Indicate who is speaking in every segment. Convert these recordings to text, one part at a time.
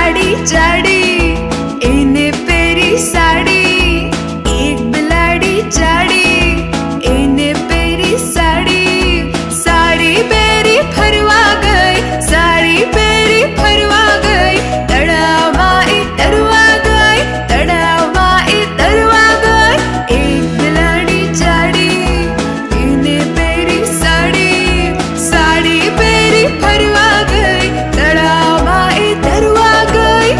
Speaker 1: જાડી જાડી એને પહેરી સાડી, એક બિલાડી જાડી એને પહેરી સાડી, સાડી પહેરી ફરવા ગઈ, સાડી પહેરી ફરવા ગઈ, તળાવમાં એ તરવા ગઈ, તળાવમાં એ તરવા ગઈ, એક બિલાડી જાડી એને પહેરી સાડી, સાડી પહેરી ફરવા ગઈ, તળાવમાં એ તરવા ગઈ.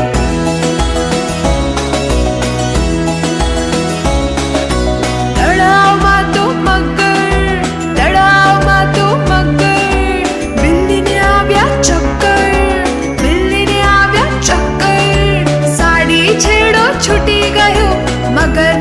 Speaker 1: તળાવમાં તો મગર, તળાવમાં તો મગર, બિલ્લીને આવ્યા ચક્કર, બિલ્લીને આવ્યા ચક્કર, સાડી છેડો છૂટી ગયો, મગર